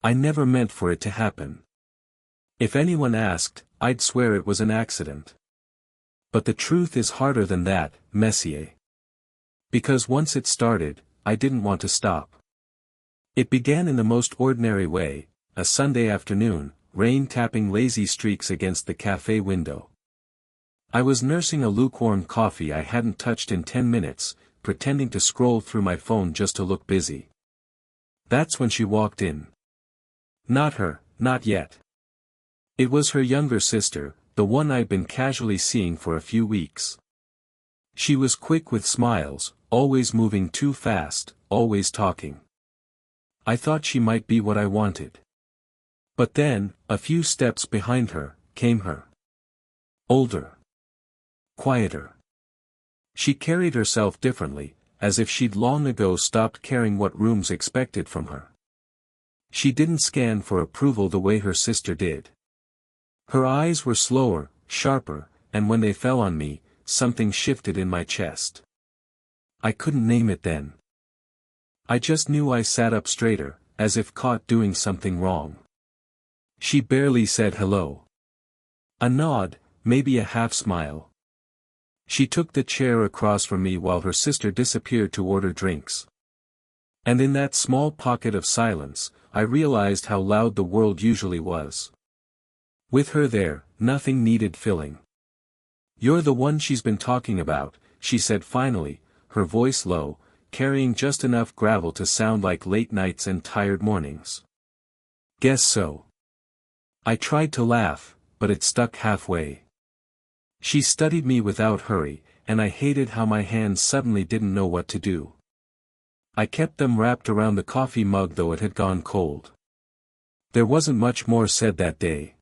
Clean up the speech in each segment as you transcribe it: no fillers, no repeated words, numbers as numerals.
I never meant for it to happen. If anyone asked, I'd swear it was an accident. But the truth is harder than that, Messier. Because once it started, I didn't want to stop. It began in the most ordinary way, a Sunday afternoon, rain tapping lazy streaks against the cafe window. I was nursing a lukewarm coffee I hadn't touched in 10 minutes, pretending to scroll through my phone just to look busy. That's when she walked in. Not her, not yet. It was her younger sister, the one I'd been casually seeing for a few weeks. She was quick with smiles, always moving too fast, always talking. I thought she might be what I wanted. But then, a few steps behind her, came her. Older. Quieter. She carried herself differently, as if she'd long ago stopped caring what rooms expected from her. She didn't scan for approval the way her sister did. Her eyes were slower, sharper, and when they fell on me, something shifted in my chest. I couldn't name it then. I just knew I sat up straighter, as if caught doing something wrong. She barely said hello. A nod, maybe a half smile. She took the chair across from me while her sister disappeared to order drinks. And in that small pocket of silence, I realized how loud the world usually was. With her there, nothing needed filling. "You're the one she's been talking about," she said finally, her voice low, carrying just enough gravel to sound like late nights and tired mornings. "Guess so." I tried to laugh, but it stuck halfway. She studied me without hurry, and I hated how my hands suddenly didn't know what to do. I kept them wrapped around the coffee mug though it had gone cold. There wasn't much more said that day.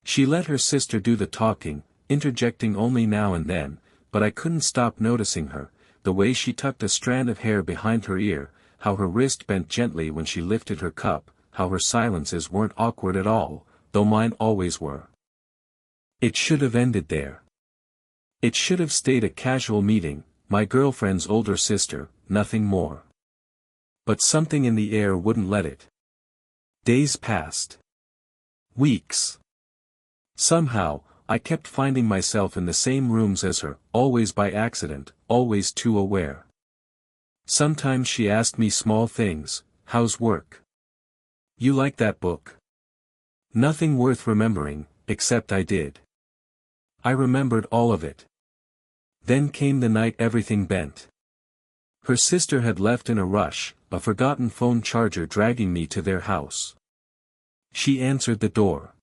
She let her sister do the talking, interjecting only now and then, but I couldn't stop noticing her, the way she tucked a strand of hair behind her ear, how her wrist bent gently when she lifted her cup, how her silences weren't awkward at all, though mine always were. It should have ended there. It should have stayed a casual meeting, my girlfriend's older sister, nothing more. But something in the air wouldn't let it. Days passed. Weeks. Somehow, I kept finding myself in the same rooms as her, always by accident, always too aware. Sometimes she asked me small things, "How's work? You like that book?" Nothing worth remembering, except I did. I remembered all of it. Then came the night everything bent. Her sister had left in a rush, a forgotten phone charger dragging me to their house. She answered the door.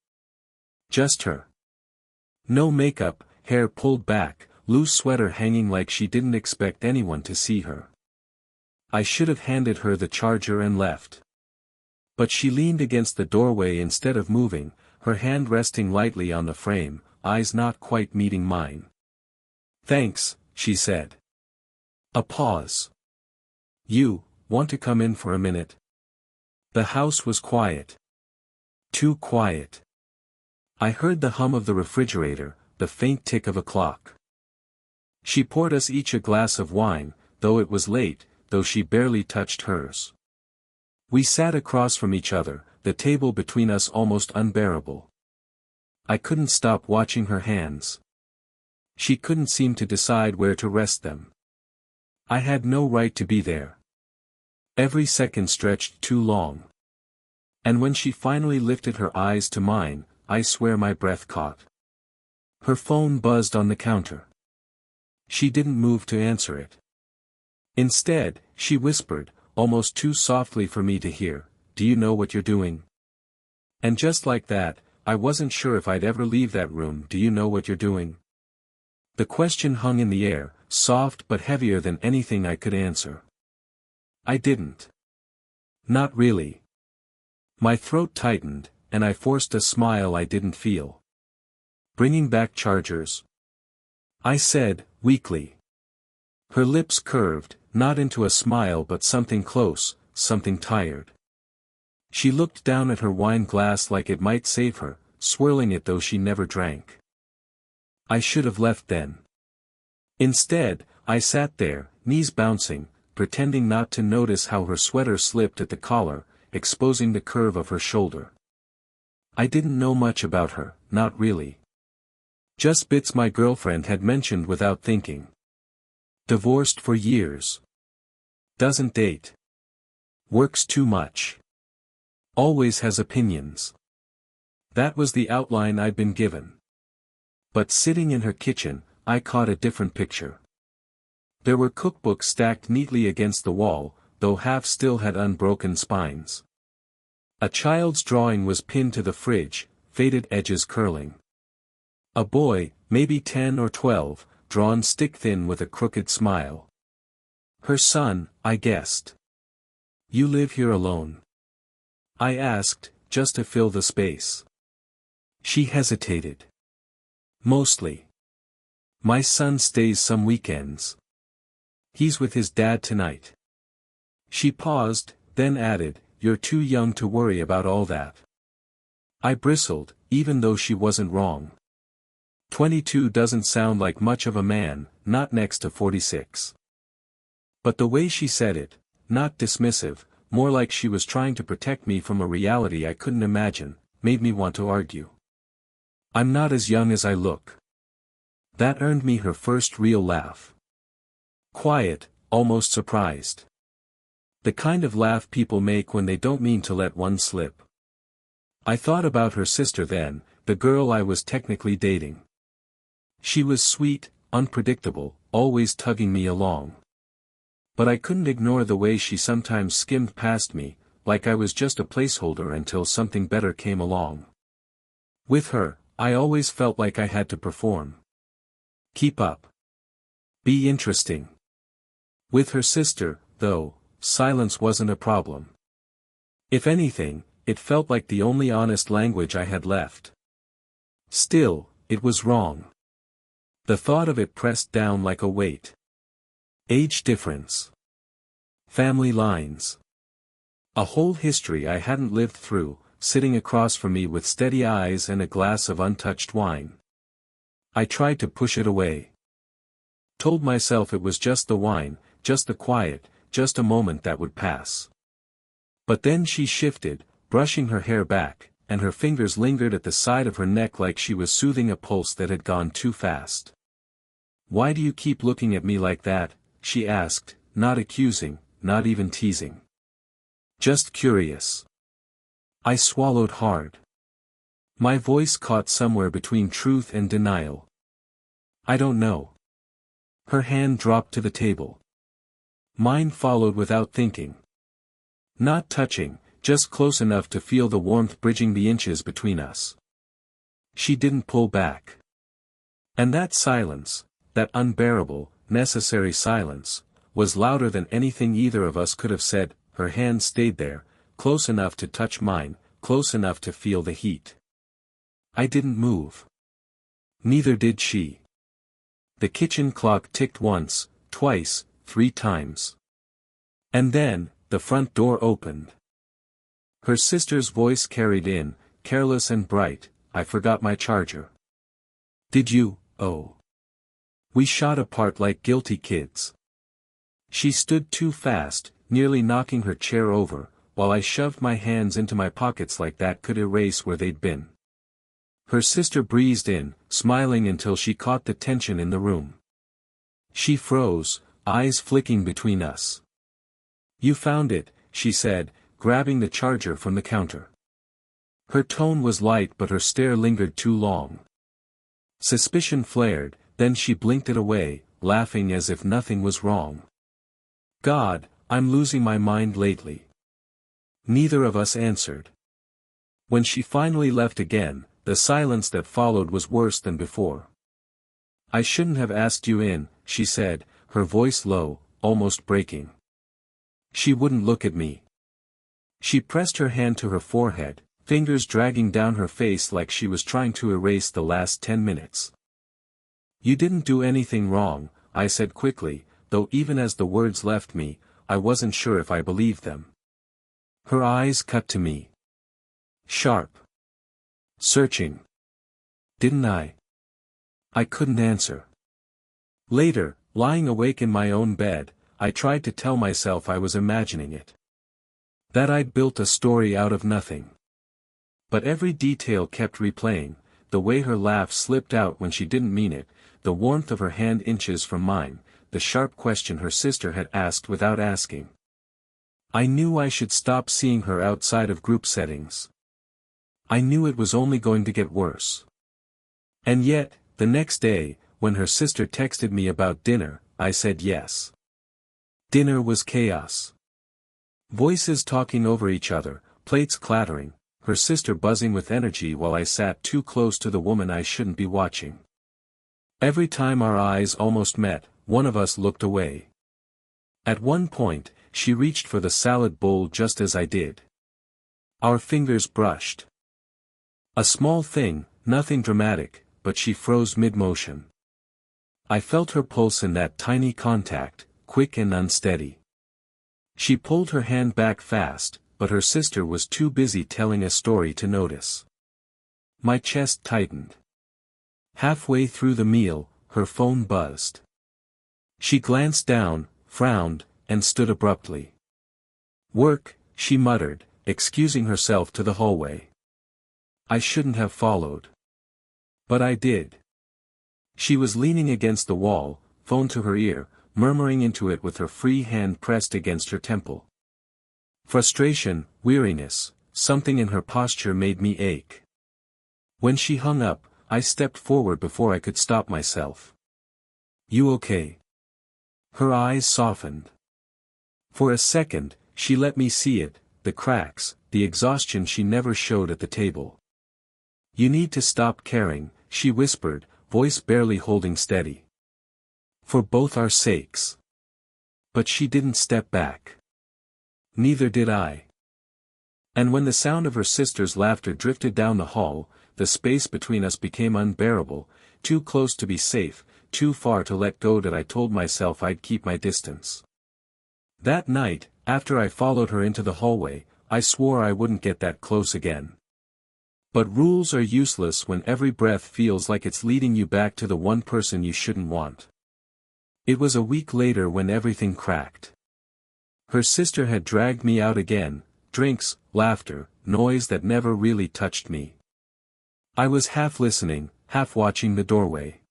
Just her. No makeup, hair pulled back, loose sweater hanging like she didn't expect anyone to see her. I should have handed her the charger and left. But she leaned against the doorway instead of moving, her hand resting lightly on the frame, eyes not quite meeting mine. "Thanks," she said. A pause. "You, want to come in for a minute?" The house was quiet. Too quiet. I heard the hum of the refrigerator, the faint tick of a clock. She poured us each a glass of wine, though it was late, though she barely touched hers. We sat across from each other, the table between us almost unbearable. I couldn't stop watching her hands. She couldn't seem to decide where to rest them. I had no right to be there. Every second stretched too long. And when she finally lifted her eyes to mine, I swear my breath caught. Her phone buzzed on the counter. She didn't move to answer it. Instead, she whispered, almost too softly for me to hear, "Do you know what you're doing?" And just like that, I wasn't sure if I'd ever leave that room. "Do you know what you're doing?" The question hung in the air, soft but heavier than anything I could answer. I didn't. Not really. My throat tightened, and I forced a smile I didn't feel. "Bringing back chargers?" I said, weakly. Her lips curved, not into a smile but something close, something tired. She looked down at her wine glass like it might save her, swirling it though she never drank. I should have left then. Instead, I sat there, knees bouncing, pretending not to notice how her sweater slipped at the collar, exposing the curve of her shoulder. I didn't know much about her, not really. Just bits my girlfriend had mentioned without thinking. Divorced for years. Doesn't date. Works too much. Always has opinions. That was the outline I'd been given. But sitting in her kitchen, I caught a different picture. There were cookbooks stacked neatly against the wall, though half still had unbroken spines. A child's drawing was pinned to the fridge, faded edges curling. A boy, maybe 10 or 12, drawn stick-thin with a crooked smile. Her son, I guessed. You live here alone? I asked, just to fill the space. She hesitated. Mostly. My son stays some weekends. He's with his dad tonight. She paused, then added, "You're too young to worry about all that." I bristled, even though she wasn't wrong. 22 doesn't sound like much of a man, not next to 46. But the way she said it, not dismissive, more like she was trying to protect me from a reality I couldn't imagine, made me want to argue. I'm not as young as I look. That earned me her first real laugh. Quiet, almost surprised. The kind of laugh people make when they don't mean to let one slip. I thought about her sister then, the girl I was technically dating. She was sweet, unpredictable, always tugging me along. But I couldn't ignore the way she sometimes skimmed past me, like I was just a placeholder until something better came along. With her, I always felt like I had to perform. Keep up. Be interesting. With her sister, though, silence wasn't a problem. If anything, it felt like the only honest language I had left. Still, it was wrong. The thought of it pressed down like a weight. Age difference. Family lines. A whole history I hadn't lived through, sitting across from me with steady eyes and a glass of untouched wine. I tried to push it away. Told myself it was just the wine, just the quiet, just a moment that would pass. But then she shifted, brushing her hair back, and her fingers lingered at the side of her neck like she was soothing a pulse that had gone too fast. "Why do you keep looking at me like that?" she asked, not accusing, not even teasing. Just curious. I swallowed hard. My voice caught somewhere between truth and denial. I don't know. Her hand dropped to the table. Mine followed without thinking. Not touching, just close enough to feel the warmth bridging the inches between us. She didn't pull back. And that silence, that unbearable, necessary silence, was louder than anything either of us could have said. Her hand stayed there, close enough to touch mine, close enough to feel the heat. I didn't move. Neither did she. The kitchen clock ticked once, twice, 3 times. And then, the front door opened. Her sister's voice carried in, careless and bright, "I forgot my charger." "Did you? Oh." We shot apart like guilty kids. She stood too fast, nearly knocking her chair over, while I shoved my hands into my pockets like that could erase where they'd been. Her sister breezed in, smiling until she caught the tension in the room. She froze, eyes flicking between us. "You found it," she said, grabbing the charger from the counter. Her tone was light but her stare lingered too long. Suspicion flared, then she blinked it away, laughing as if nothing was wrong. God, I'm losing my mind lately. Neither of us answered. When she finally left again, the silence that followed was worse than before. "I shouldn't have asked you in," she said, her voice low, almost breaking. She wouldn't look at me. She pressed her hand to her forehead, fingers dragging down her face like she was trying to erase the last 10 minutes. "You didn't do anything wrong," I said quickly, though even as the words left me, I wasn't sure if I believed them. Her eyes cut to me. Sharp. Searching. Didn't I? I couldn't answer. Later, lying awake in my own bed, I tried to tell myself I was imagining it. That I'd built a story out of nothing. But every detail kept replaying, the way her laugh slipped out when she didn't mean it, the warmth of her hand inches from mine, the sharp question her sister had asked without asking. I knew I should stop seeing her outside of group settings. I knew it was only going to get worse. And yet, the next day, when her sister texted me about dinner, I said yes. Dinner was chaos. Voices talking over each other, plates clattering, her sister buzzing with energy while I sat too close to the woman I shouldn't be watching. Every time our eyes almost met, one of us looked away. At one point, she reached for the salad bowl just as I did. Our fingers brushed. A small thing, nothing dramatic, but she froze mid-motion. I felt her pulse in that tiny contact, quick and unsteady. She pulled her hand back fast, but her sister was too busy telling a story to notice. My chest tightened. Halfway through the meal, her phone buzzed. She glanced down, frowned, and stood abruptly. "Work," she muttered, excusing herself to the hallway. I shouldn't have followed. But I did. She was leaning against the wall, phone to her ear, murmuring into it with her free hand pressed against her temple. Frustration, weariness, something in her posture made me ache. When she hung up, I stepped forward before I could stop myself. "You okay?" Her eyes softened. For a second, she let me see it, the cracks, the exhaustion she never showed at the table. "You need to stop caring," she whispered, voice barely holding steady. "For both our sakes." But she didn't step back. Neither did I. And when the sound of her sister's laughter drifted down the hall, the space between us became unbearable, too close to be safe, too far to let go that I told myself I'd keep my distance. That night, after I followed her into the hallway, I swore I wouldn't get that close again. But rules are useless when every breath feels like it's leading you back to the one person you shouldn't want. It was a week later when everything cracked. Her sister had dragged me out again, drinks, laughter, noise that never really touched me. I was half listening, half watching the doorway.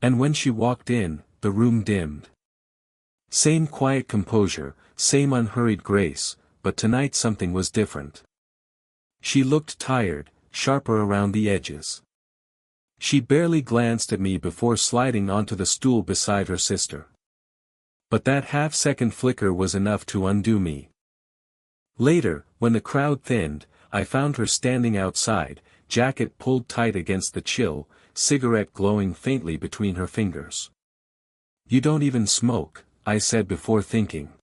And when she walked in, the room dimmed. Same quiet composure, same unhurried grace, but tonight something was different. She looked tired, sharper around the edges. She barely glanced at me before sliding onto the stool beside her sister. But that half-second flicker was enough to undo me. Later, when the crowd thinned, I found her standing outside, jacket pulled tight against the chill, cigarette glowing faintly between her fingers. "You don't even smoke," I said before thinking.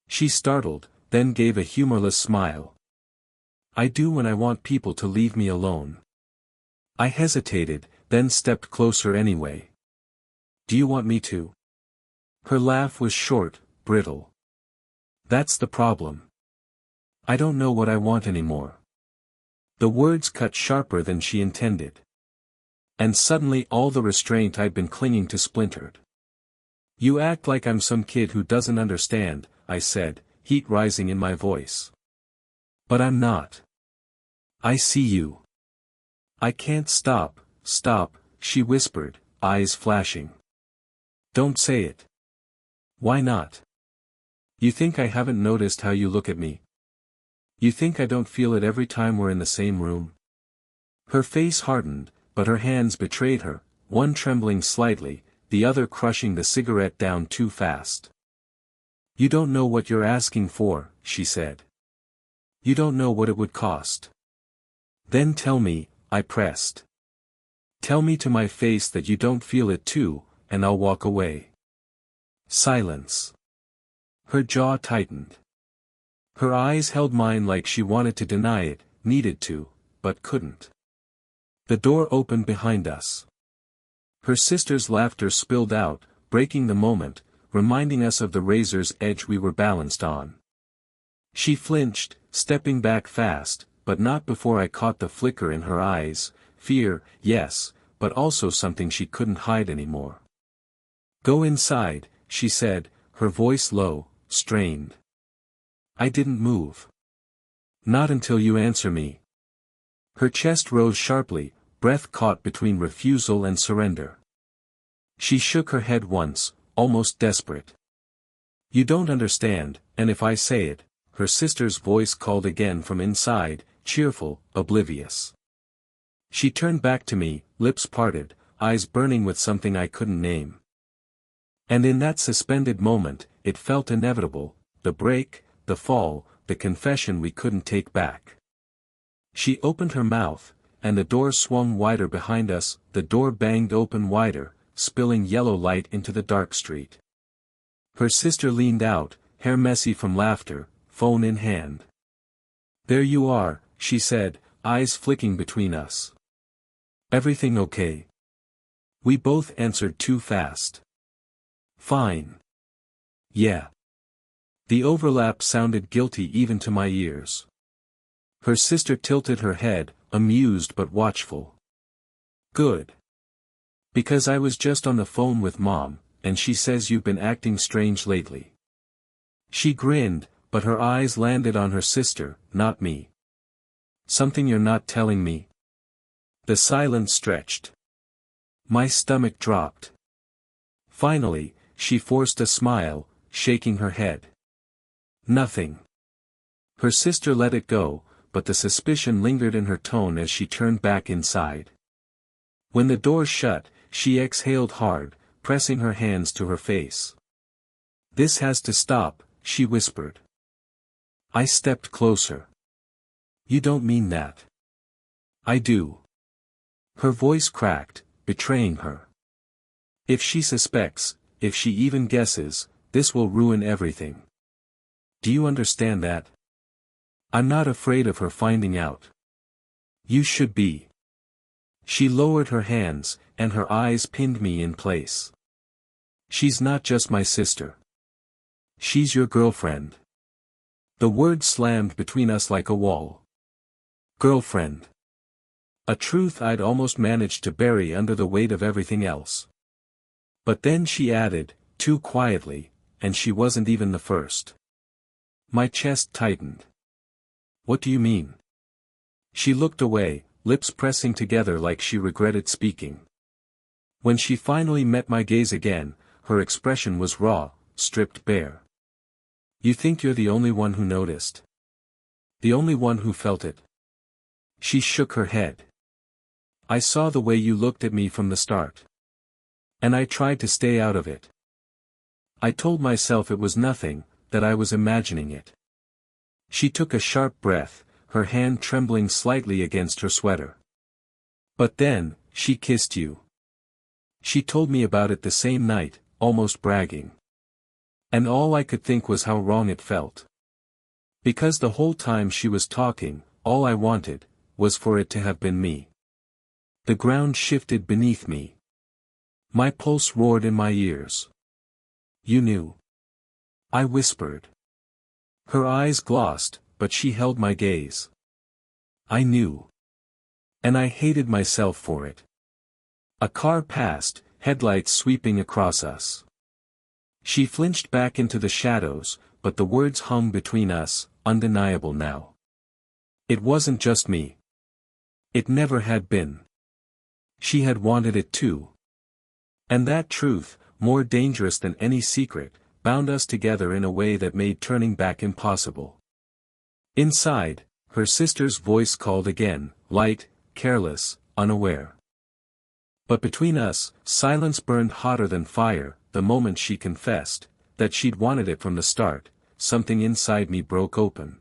She startled, then gave a humorless smile. "I do when I want people to leave me alone." I hesitated, then stepped closer anyway. "Do you want me to?" Her laugh was short, brittle. "That's the problem. I don't know what I want anymore." The words cut sharper than she intended. And suddenly all the restraint I'd been clinging to splintered. "You act like I'm some kid who doesn't understand," I said, heat rising in my voice. "But I'm not. I see you." "I can't stop," she whispered, eyes flashing. "Don't say it." "Why not? You think I haven't noticed how you look at me? You think I don't feel it every time we're in the same room?" Her face hardened, but her hands betrayed her, one trembling slightly, the other crushing the cigarette down too fast. "You don't know what you're asking for," she said. "You don't know what it would cost." "Then tell me," I pressed. "Tell me to my face that you don't feel it too, and I'll walk away." Silence. Her jaw tightened. Her eyes held mine like she wanted to deny it, needed to, but couldn't. The door opened behind us. Her sister's laughter spilled out, breaking the moment, reminding us of the razor's edge we were balanced on. She flinched, stepping back fast, but not before I caught the flicker in her eyes, fear, yes, but also something she couldn't hide anymore. "Go inside," she said, her voice low, strained. I didn't move. Not until you answer me. Her chest rose sharply, breath caught between refusal and surrender. She shook her head once, almost desperate. You don't understand, and if I say it, her sister's voice called again from inside, cheerful, oblivious. She turned back to me, lips parted, eyes burning with something I couldn't name. And in that suspended moment, it felt inevitable, the break, the fall, the confession we couldn't take back. She opened her mouth, and the door swung wider behind us, the door banged open wider, spilling yellow light into the dark street. Her sister leaned out, hair messy from laughter, phone in hand. There you are, she said, eyes flicking between us. Everything okay? We both answered too fast. Fine. Yeah. The overlap sounded guilty even to my ears. Her sister tilted her head, amused but watchful. Good. Because I was just on the phone with Mom, and she says you've been acting strange lately. She grinned, but her eyes landed on her sister, not me. Something you're not telling me? The silence stretched. My stomach dropped. Finally, she forced a smile, shaking her head. Nothing. Her sister let it go, but the suspicion lingered in her tone as she turned back inside. When the door shut, she exhaled hard, pressing her hands to her face. This has to stop, she whispered. I stepped closer. You don't mean that. I do. Her voice cracked, betraying her. If she suspects, if she even guesses, this will ruin everything. Do you understand that? I'm not afraid of her finding out. You should be. She lowered her hands, and her eyes pinned me in place. She's not just my sister. She's your girlfriend. The word slammed between us like a wall. Girlfriend. A truth I'd almost managed to bury under the weight of everything else. But then she added, too quietly, and she wasn't even the first. My chest tightened. What do you mean? She looked away, lips pressing together like she regretted speaking. When she finally met my gaze again, her expression was raw, stripped bare. You think you're the only one who noticed? The only one who felt it? She shook her head. I saw the way you looked at me from the start. And I tried to stay out of it. I told myself it was nothing, that I was imagining it. She took a sharp breath, her hand trembling slightly against her sweater. But then, she kissed you. She told me about it the same night, almost bragging. And all I could think was how wrong it felt. Because the whole time she was talking, all I wanted, was for it to have been me. The ground shifted beneath me. My pulse roared in my ears. You knew. I whispered. Her eyes glossed, but she held my gaze. I knew. And I hated myself for it. A car passed, headlights sweeping across us. She flinched back into the shadows, but the words hung between us, undeniable now. It wasn't just me. It never had been. She had wanted it too. And that truth, more dangerous than any secret, bound us together in a way that made turning back impossible. Inside, her sister's voice called again, light, careless, unaware. But between us, silence burned hotter than fire. The moment she confessed, that she'd wanted it from the start, something inside me broke open.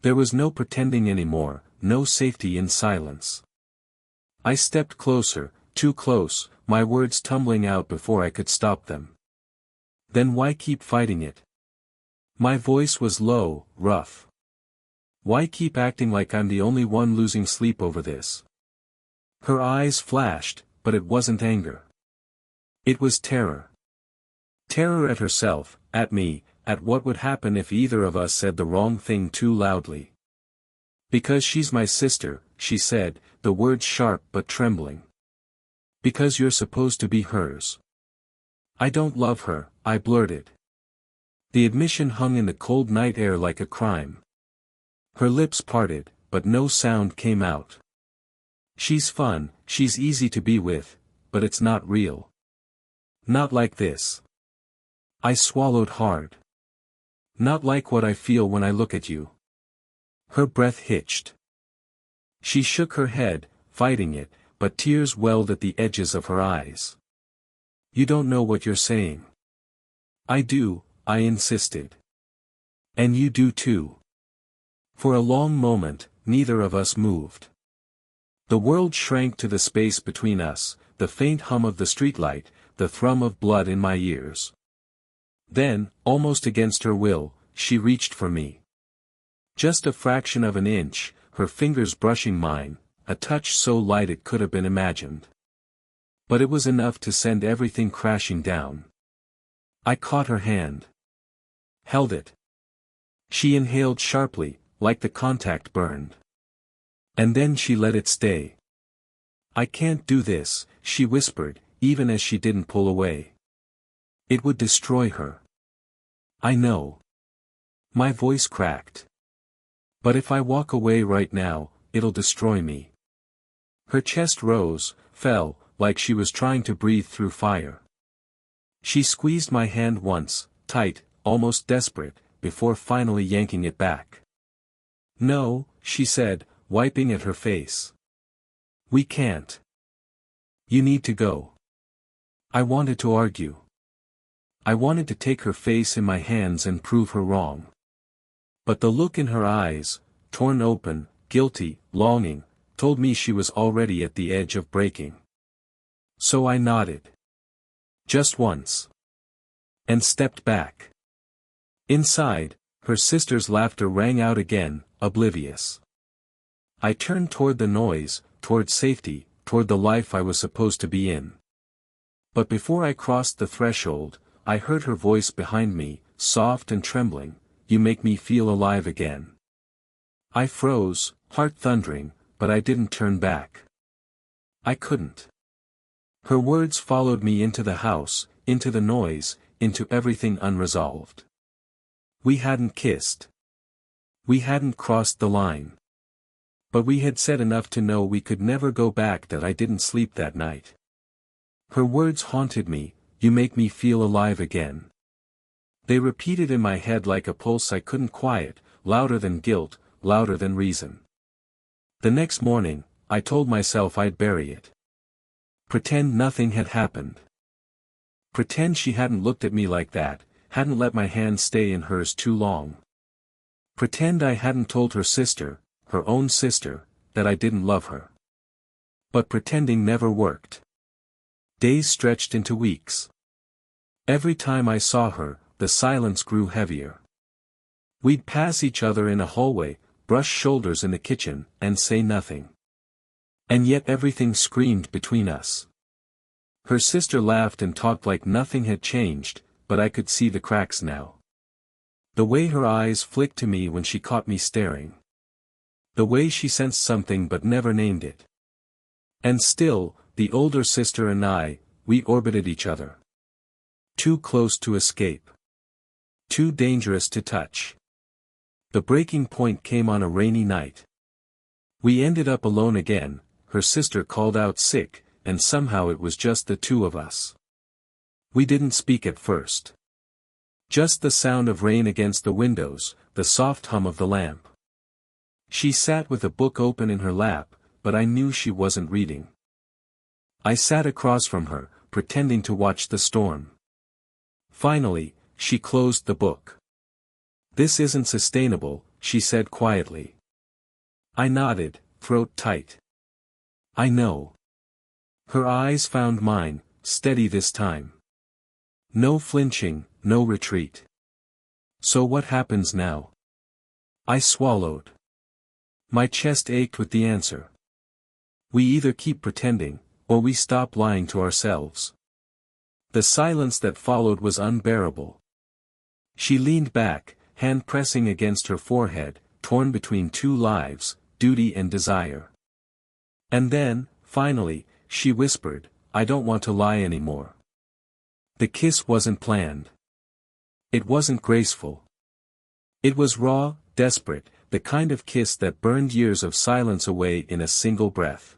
There was no pretending anymore, no safety in silence. I stepped closer, too close, my words tumbling out before I could stop them. Then why keep fighting it? My voice was low, rough. Why keep acting like I'm the only one losing sleep over this? Her eyes flashed, but it wasn't anger. It was terror. Terror at herself, at me, at what would happen if either of us said the wrong thing too loudly. Because she's my sister, she said, the words sharp but trembling. Because you're supposed to be hers. I don't love her, I blurted. The admission hung in the cold night air like a crime. Her lips parted, but no sound came out. She's fun, she's easy to be with, but it's not real. Not like this. I swallowed hard. Not like what I feel when I look at you. Her breath hitched. She shook her head, fighting it, but tears welled at the edges of her eyes. You don't know what you're saying. I do, I insisted. And you do too. For a long moment, neither of us moved. The world shrank to the space between us, the faint hum of the streetlight, the thrum of blood in my ears. Then, almost against her will, she reached for me. Just a fraction of an inch, her fingers brushing mine, a touch so light it could have been imagined. But it was enough to send everything crashing down. I caught her hand. Held it. She inhaled sharply, like the contact burned. And then she let it stay. I can't do this, she whispered, even as she didn't pull away. It would destroy her. I know. My voice cracked. But if I walk away right now, it'll destroy me. Her chest rose, fell, like she was trying to breathe through fire. She squeezed my hand once, tight, almost desperate, before finally yanking it back. No, she said, wiping at her face. We can't. You need to go. I wanted to argue. I wanted to take her face in my hands and prove her wrong. But the look in her eyes, torn open, guilty, longing, told me she was already at the edge of breaking. So I nodded. Just once. And stepped back. Inside, her sister's laughter rang out again, oblivious. I turned toward the noise, toward safety, toward the life I was supposed to be in. But before I crossed the threshold, I heard her voice behind me, soft and trembling, "You make me feel alive again." I froze, heart thundering, but I didn't turn back. I couldn't. Her words followed me into the house, into the noise, into everything unresolved. We hadn't kissed. We hadn't crossed the line. But we had said enough to know we could never go back. That I didn't sleep that night. Her words haunted me, "You make me feel alive again." They repeated in my head like a pulse I couldn't quiet, louder than guilt, louder than reason. The next morning, I told myself I'd bury it. Pretend nothing had happened. Pretend she hadn't looked at me like that, hadn't let my hand stay in hers too long. Pretend I hadn't told her sister, her own sister, that I didn't love her. But pretending never worked. Days stretched into weeks. Every time I saw her, the silence grew heavier. We'd pass each other in a hallway, brush shoulders in the kitchen, and say nothing. And yet everything screamed between us. Her sister laughed and talked like nothing had changed, but I could see the cracks now. The way her eyes flicked to me when she caught me staring. The way she sensed something but never named it. And still, the older sister and I, we orbited each other. Too close to escape. Too dangerous to touch. The breaking point came on a rainy night. We ended up alone again, her sister called out sick, and somehow it was just the two of us. We didn't speak at first. Just the sound of rain against the windows, the soft hum of the lamp. She sat with a book open in her lap, but I knew she wasn't reading. I sat across from her, pretending to watch the storm. Finally, she closed the book. "This isn't sustainable," she said quietly. I nodded, throat tight. I know. Her eyes found mine, steady this time. No flinching, no retreat. So what happens now? I swallowed. My chest ached with the answer. We either keep pretending, or we stop lying to ourselves. The silence that followed was unbearable. She leaned back, hand pressing against her forehead, torn between two lives, duty and desire. And then, finally, she whispered, "I don't want to lie anymore." The kiss wasn't planned. It wasn't graceful. It was raw, desperate, the kind of kiss that burned years of silence away in a single breath.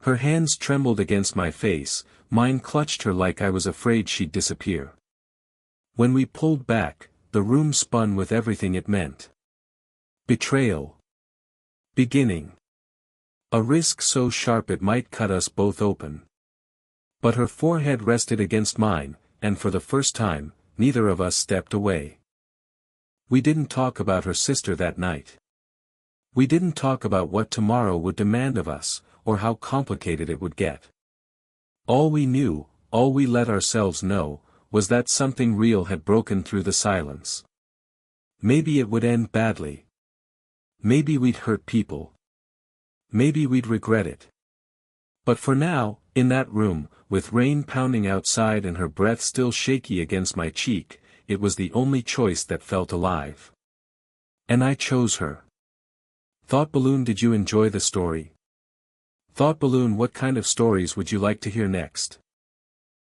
Her hands trembled against my face, mine clutched her like I was afraid she'd disappear. When we pulled back, the room spun with everything it meant. Betrayal. Beginning. A risk so sharp it might cut us both open. But her forehead rested against mine, and for the first time, neither of us stepped away. We didn't talk about her sister that night. We didn't talk about what tomorrow would demand of us, or how complicated it would get. All we knew, all we let ourselves know, was that something real had broken through the silence. Maybe it would end badly. Maybe we'd hurt people. Maybe we'd regret it. But for now, in that room, with rain pounding outside and her breath still shaky against my cheek, it was the only choice that felt alive. And I chose her. Thought Balloon, did you enjoy the story? Thought Balloon, what kind of stories would you like to hear next?